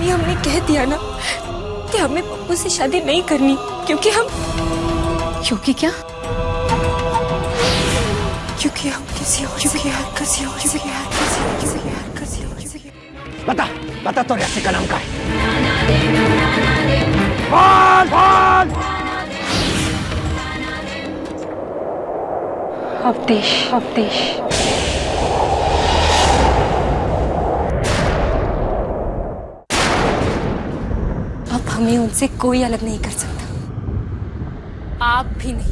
इसलिए हमने कह दिया ना कि हमें पप्पू से शादी नहीं करनी, क्योंकि हम क्या? क्योंकि हम किसी और बता तो ऐसे का नाम का है। बोल अवधेश। अब हमें उनसे कोई अलग नहीं कर सकता, आप भी नहीं।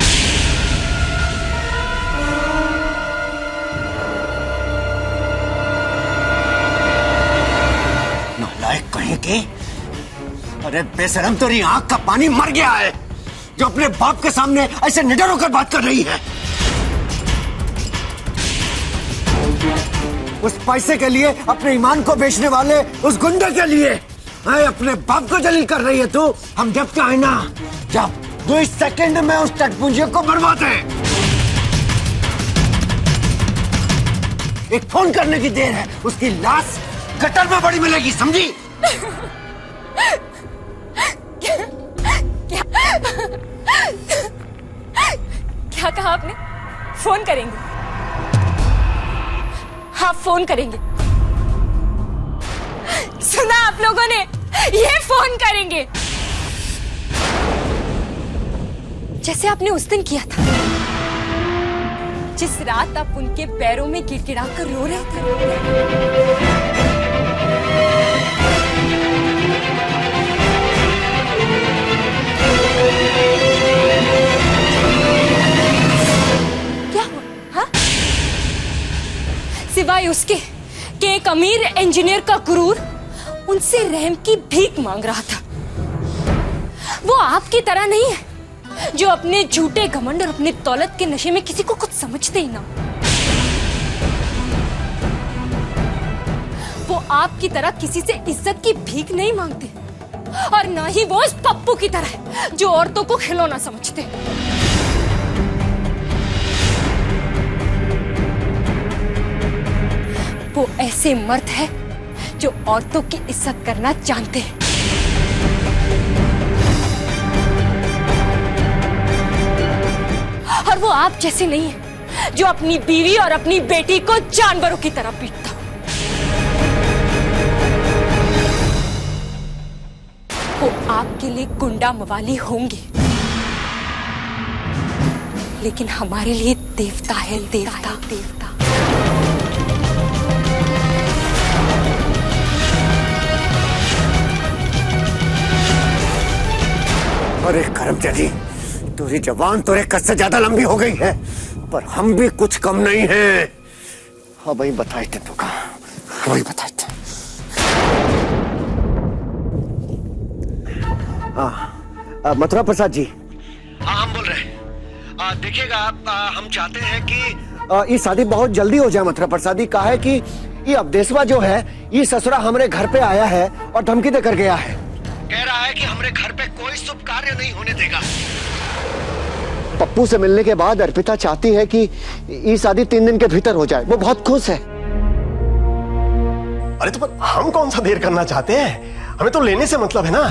नालायक कहीं के। अरे बेशरम, तेरी आंख का पानी मर गया है जो अपने बाप के सामने ऐसे निडर होकर बात कर रही है। उस पैसे के लिए अपने ईमान को बेचने वाले उस गुंडे के लिए अपने बाप को जलील कर रही है तू। हम जब का है ना, जब 2 सेकंड में उस टटपुंजियों को बर्बाद है। एक फोन करने की देर है, उसकी लाश गटर में बड़ी मिलेगी, समझी? क्या कहा आपने? फोन करेंगे? हाँ, फोन करेंगे। सुना आप लोगों ने? ये फोन करेंगे, जैसे आपने उस दिन किया था, जिस रात आप उनके पैरों में गिड़गिड़ा कर रो रहे थे। क्या हुआ? हाँ? सिवाय उसके कि एक अमीर इंजीनियर का गुरूर उनसे रहम की भीख मांग रहा था। वो आपकी तरह नहीं है जो अपने झूठे घमंड और अपनी दौलत के नशे में किसी को कुछ समझते ही ना। वो आपकी तरह किसी से इज्जत की भीख नहीं मांगते, और ना ही वो इस पप्पू की तरह जो औरतों को खिलौना समझते। वो ऐसे मर्द है जो औरतों की इज्जत करना जानते हैं। और वो आप जैसे नहीं है जो अपनी बीवी और अपनी बेटी को जानवरों की तरह पीटता। वो आपके लिए गुंडा मवाली होंगे, लेकिन हमारे लिए देवता है, देवता। अरे करमचंदी, तेरी जबान तेरे कद से ज्यादा लंबी हो गई है, पर हम भी कुछ कम नहीं हैं। हाँ भाई, बताए थे तो कहा, वही बताए थे। मथुरा प्रसाद जी। हाँ, हम बोल रहे हैं। देखिएगा, हम चाहते हैं कि ये शादी बहुत जल्दी हो जाए। मथुरा प्रसाद जी कहा है कि ये अवधेशवा जो है, ये ससुरा हमारे घर पे आया है और धमकी देकर गया है। कह रहा है कि हमारे घर पे कोई शुभ कार्य नहीं होने देगा। पप्पू से मिलने के बाद अर्पिता चाहती है कि ये शादी 3 दिन के भीतर हो जाए। वो बहुत खुश है। अरे तो पर हम कौन सा देर करना चाहते हैं? हमें तो लेने से मतलब है ना।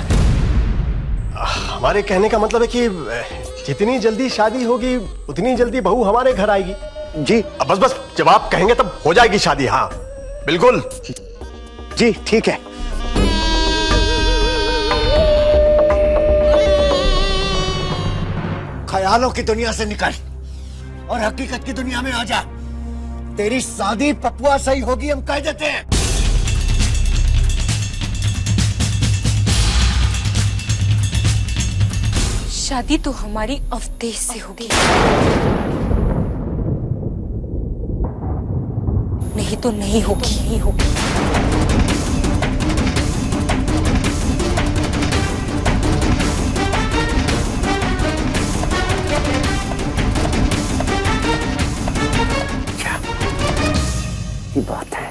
हमारे कहने का मतलब है कि जितनी जल्दी शादी होगी उतनी जल्दी बहू हमारे घर आएगी। जी बस जब आप कहेंगे तब हो जाएगी शादी। हाँ बिल्कुल जी, ठीक है। ख्यालों की दुनिया से निकल और हकीकत की दुनिया में आ जा। तेरी शादी पपुआ से ही होगी, हम कह देते हैं। शादी तो हमारी अवधेश से होगी, नहीं तो नहीं होगी, नहीं होगी। की बात है।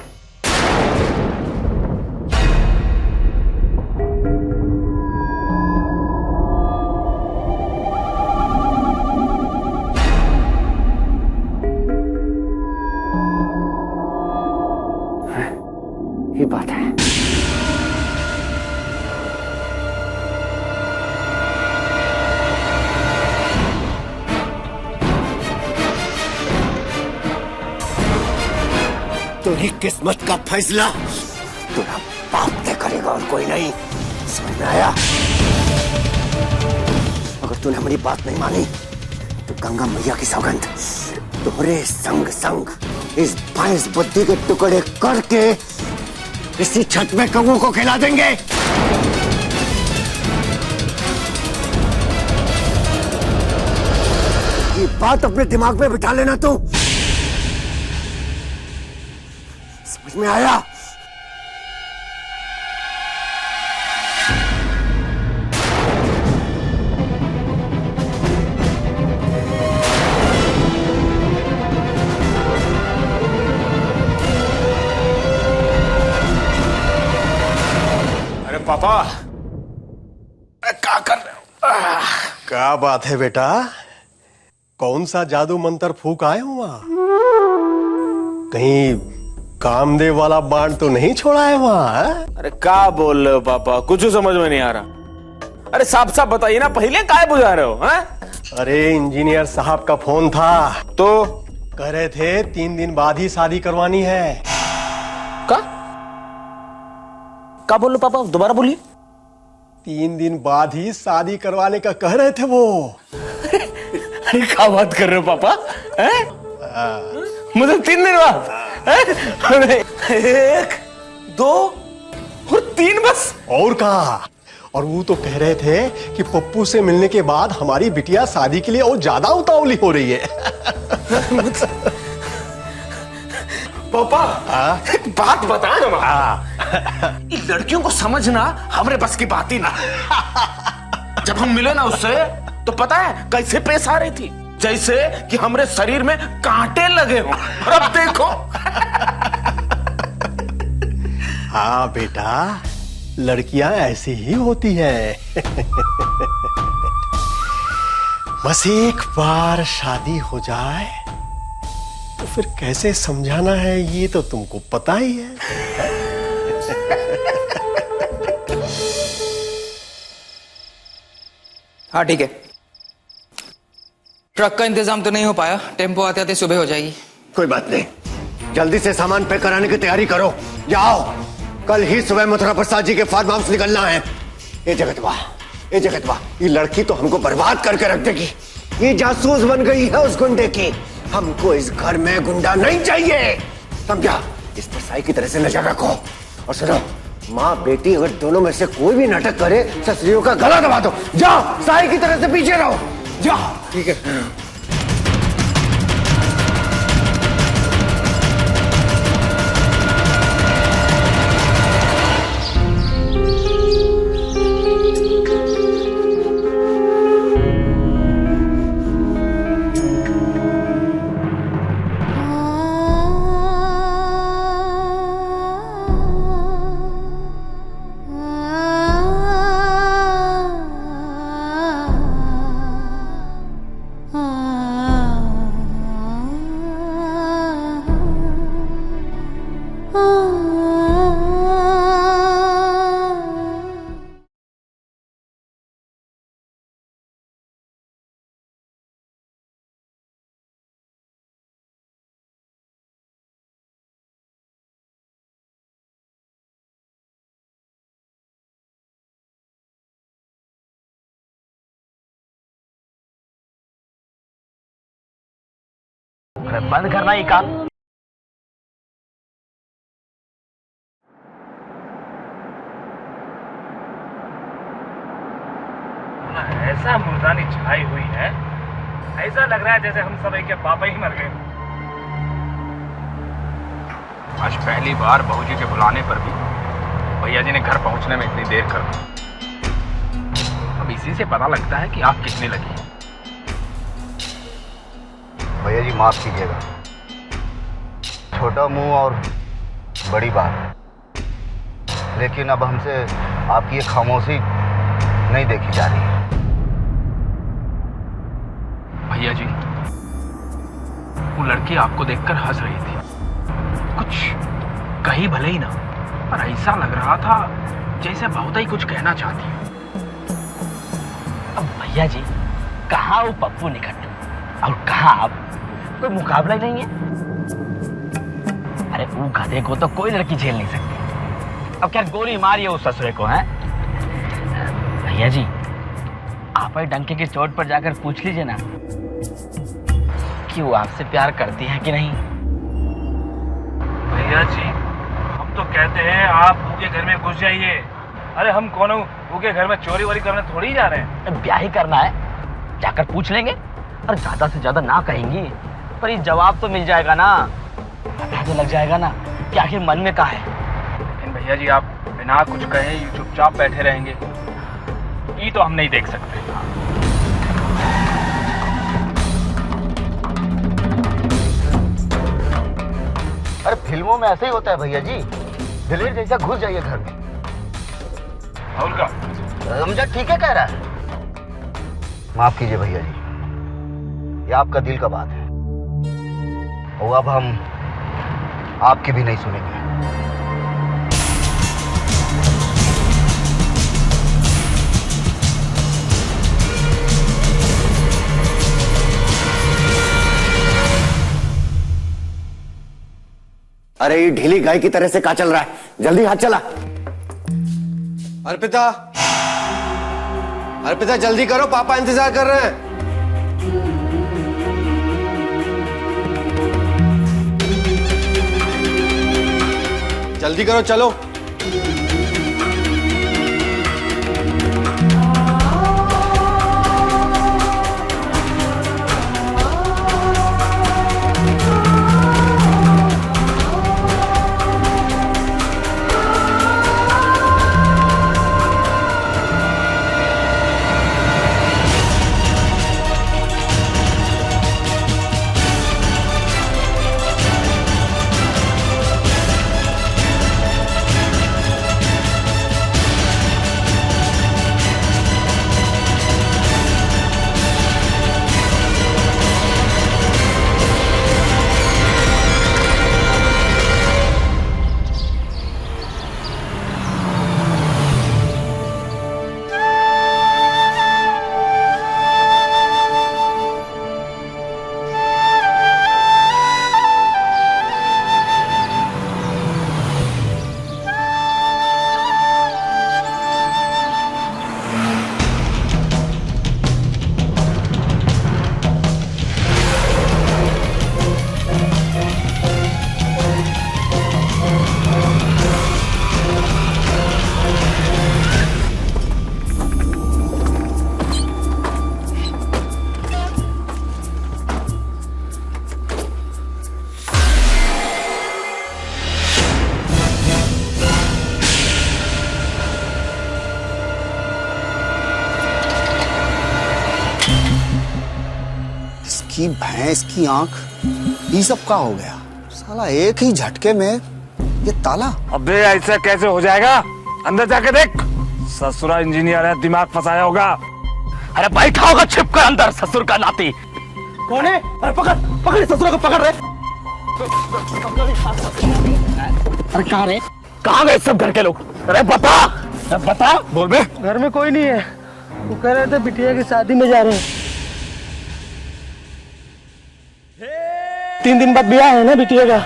ये बात है। तेरी किस्मत का फैसला तेरा बाप तय करेगा और कोई नहीं। समझ में आया? अगर तूने हमारी बात नहीं मानी तो गंगा मैया की सौगंध तोहरे संग संग इस भैंस बुद्धि के टुकड़े करके इसी छत में कौओं को खिला देंगे। ये बात अपने दिमाग में बिठा लेना तू। समझ में आया? पापा क्या कर रहे हो? क्या बात है बेटा, कौन सा जादू मंत्र फूक आए हो वहां? कहीं कामदेव वाला बाण तो नहीं छोड़ा है वहां? अरे क्या बोल रहे हो पापा, कुछ समझ में नहीं आ रहा। अरे साफ साफ बताइए ना, पहले काय बुझा रहे हो? अरे इंजीनियर साहब का फोन था तो कह रहे थे 3 दिन बाद ही शादी करवानी है। क्या बोल रहे पापा, दोबारा बोलिए। 3 दिन बाद ही शादी करवाने का कह रहे थे वो। अरे क्या बात कर रहे हो पापा? मतलब 3 दिन बाद? अरे 1, 2 और 3 बस? और कहा, और वो तो कह रहे थे कि पप्पू से मिलने के बाद हमारी बिटिया शादी के लिए और ज्यादा उतावली हो रही है। पापा एक बात बताएं इन लड़कियों को समझना हमारे बस की बात ही ना। जब हम मिले ना उससे तो पता है कैसे पेश आ रही थी, जैसे कि हमारे शरीर में कांटे लगे हो। और अब देखो। हाँ बेटा, लड़कियां ऐसी ही होती है। बस एक बार शादी हो जाए तो फिर कैसे समझाना है ये तो तुमको पता ही है। हाँ ठीक है, ट्रक का इंतजाम तो नहीं हो पाया, टेम्पो आते आते सुबह हो जाएगी। कोई बात नहीं, जल्दी से सामान पैक कराने की तैयारी करो। जाओ, कल ही सुबह मथुरा प्रसाद जी के फार्म हाउस निकलना है। ये जगतवा, ये लड़की तो हमको बर्बाद करके रख देगी। ये जासूस बन गई है उस गुंडे की। हमको इस घर में गुंडा नहीं चाहिए, समझा? इस पर साई की तरह से नजर रखो। और सुनो, माँ बेटी अगर दोनों में से कोई भी नाटक करे, ससुरियों का गला दबा दो। जाओ, साई की तरह से पीछे रहो। जाओ। ठीक है। बंद करना ही काम। ऐसा मुर्दानी छाई हुई है, ऐसा लग रहा है जैसे हम सब के पापा ही मर गए। आज पहली बार बहूजी के बुलाने पर भी भैया जी ने घर पहुंचने में इतनी देर कर दी। अब इसी से पता लगता है कि आग कितनी लगी है। भैया जी माफ कीजिएगा, छोटा मुंह और बड़ी बात, लेकिन अब हमसे आपकी ये खामोशी नहीं देखी जा रही है। भैया जी, वो लड़की आपको देखकर हंस रही थी, कुछ कही भले ही ना, पर ऐसा लग रहा था जैसे बहुत ही कुछ कहना चाहती है। अब भैया जी, कहाँ वो पप्पू निकट और कहाँ आप, कोई मुकाबला ही नहीं है। अरे वो गधे को तो कोई लड़की झेल नहीं सकती। अब क्या गोली मारिए उस ससुरे को है। भैया जी आप ही डंके की चोट पर जाकर पूछ लीजिए ना कि वो आपसे प्यार करती है कि नहीं। भैया जी हम तो कहते हैं आप उनके घर में घुस जाइए। अरे हम कौन उनके घर में चोरी वोरी करने थोड़ी जा रहे हैं। ब्याह ही करना है, जाकर पूछ लेंगे और ज्यादा से ज्यादा ना कहेंगी पर ये जवाब तो मिल जाएगा ना, पता तो लग जाएगा ना कि आखिर मन में क्या है। लेकिन भैया जी आप बिना कुछ कहे चुपचाप बैठे रहेंगे, ये तो हम नहीं देख सकते। अरे फिल्मों में ऐसे ही होता है भैया जी, दिलेर जैसा घुस जाइए घर में। और का रमजा ठीक है कह रहा है। माफ कीजिए भैया जी, ये आपका दिल का बात है और अब हम आपकी भी नहीं सुनेंगे। अरे ये ढीली गाय की तरह से कहाँ चल रहा है? जल्दी हाथ चला। अर्पिता, अर्पिता जल्दी करो, पापा इंतजार कर रहे हैं। जल्दी करो, चलो। की भैंस की आंख, ये सब का हो गया साला एक ही झटके में ये ताला। अबे ऐसा कैसे हो जाएगा? अंदर जाके देख, ससुरा इंजीनियर है, दिमाग फंसाया होगा। अरे बैठा होगा छिप कर अंदर, ससुर का नाती। कौन है? अरे पकड़ पकड़, ससुरा को पकड़ रहे। अरे कहाँ रे, कहाँ गए सब घर के लोग? अरे बता बता। बोल बे। घर में कोई नहीं है, वो कह रहे थे बिटिया की शादी में जा रहे हैं। 3 दिन बाद ब्याह है ना बिटिया का।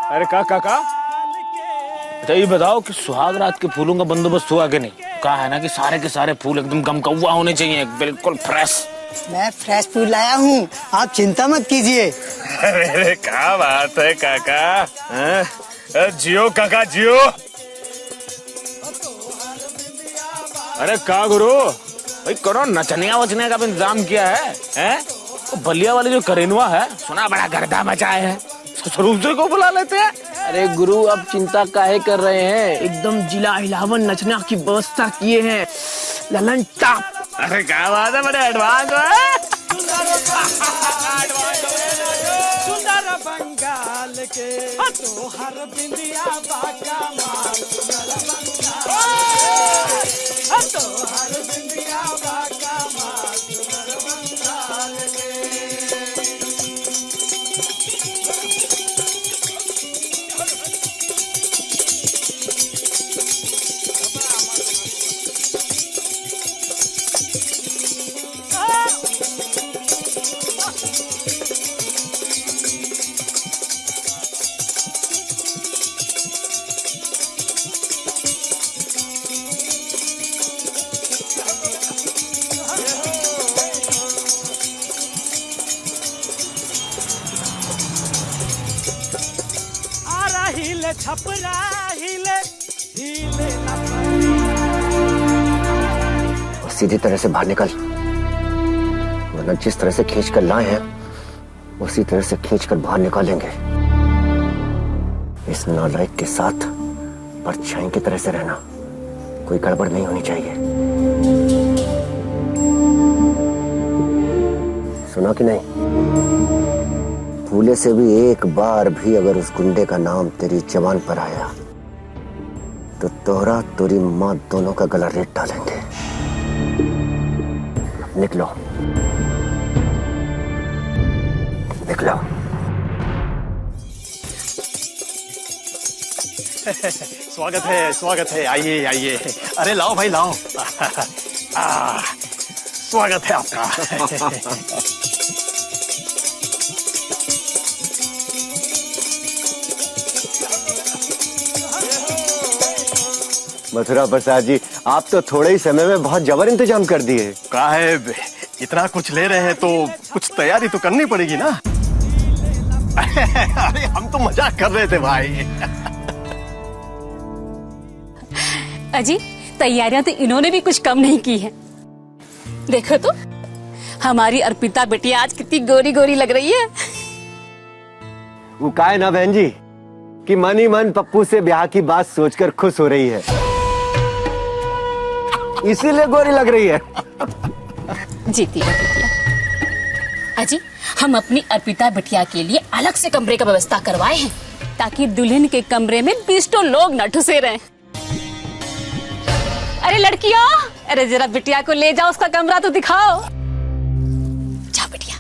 अरे काका, अच्छा ये बताओ कि सुहाग रात के फूलों का बंदोबस्त हुआ कि नहीं? कहा है ना कि सारे के सारे फूल एकदम गमकौवा होने चाहिए, बिल्कुल फ्रेश। मैं फ्रेश फूल लाया हूँ, आप चिंता मत कीजिए। अरे क्या बात है काका, जियो काका जियो। अरे का गुरु भाई, करो नचनिया वचनिया का भी इंतजाम किया है, हैं? वो बलिया वाली जो करेनुआ है, सुना बड़ा गर्दा मचाए है, ससुर को बुला लेते हैं। अरे गुरु अब चिंता काहे कर रहे हैं, एकदम जिला हिलावन नचना की व्यवस्था किए हैं, ललन टाप। अरे क्या बात है, बड़े एडवांस है। सुंदर बंगाल के तो हर बिंदिया बाका माल तो हर बिंदिया बाका माल हिले छपरा हिले हिले सीधी तरह से बाहर निकल, वरना जिस तरह से खींच कर लाए हैं उसी तरह से खींच कर बाहर निकालेंगे। इस नालायक के साथ परछाई की तरह से रहना, कोई गड़बड़ नहीं होनी चाहिए। सुना कि नहीं? भूले से भी एक बार भी अगर उस गुंडे का नाम तेरी जबान पर आया तो तोहरा तेरी मां दोनों का गला रेत डालेंगे। निकलो, निकलो। स्वागत है, आइए आइए। अरे लाओ भाई लाओ। स्वागत है आपका। मथुरा प्रसाद जी, आप तो थोड़े ही समय में बहुत जबर इंतजाम कर दिए। कहा है इतना कुछ ले रहे हैं तो कुछ तैयारी तो करनी पड़ेगी ना। अरे हम तो मजाक कर रहे थे भाई। अजी, तैयारियां तो इन्होंने भी कुछ कम नहीं की है। देखो तो हमारी अर्पिता बेटिया आज कितनी गोरी गोरी लग रही है। वो का है ना बहन जी कि मन ही मन पप्पू से ब्याह की बात सोचकर खुश हो रही है, इसीलिए गोरी लग रही है। जीती है बिटिया। अजी, हम अपनी अर्पिता बिटिया के लिए अलग से कमरे का व्यवस्था करवाए हैं ताकि दुल्हन के कमरे में 20 लोग न ठुसे रहें। अरे लड़कियों, अरे जरा बिटिया को ले जाओ, उसका कमरा तो दिखाओ। जाओ बिटिया।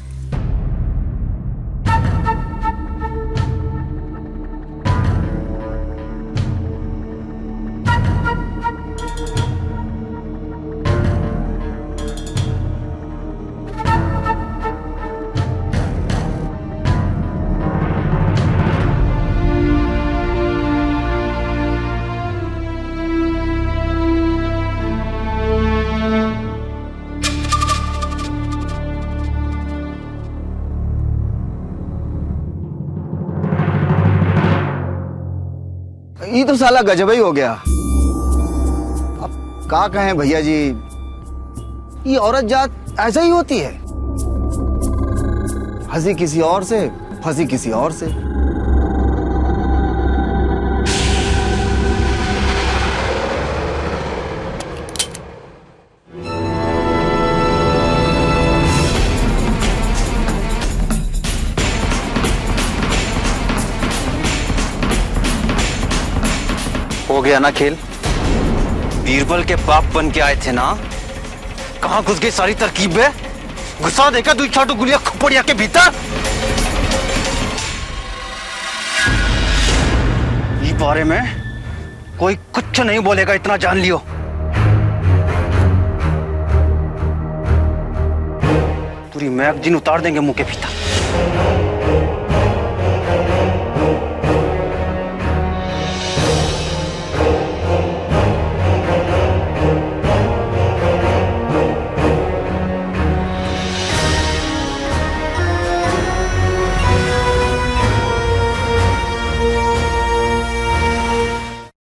ये तो साला गजब ही हो गया। अब क्या कहें भैया जी, ये औरत जात ऐसा ही होती है, हंसी किसी और से, फंसी किसी और से। हो गया ना खेल? बीरबल के बाप बन के आए थे ना, कहां घुस गई सारी तरकीबें? घुसा देखा 2 गुलिया खोपड़िया के भीतर। इस बारे में कोई कुछ नहीं बोलेगा, इतना जान लियो। पूरी मैगजीन उतार देंगे मुंह के भीतर।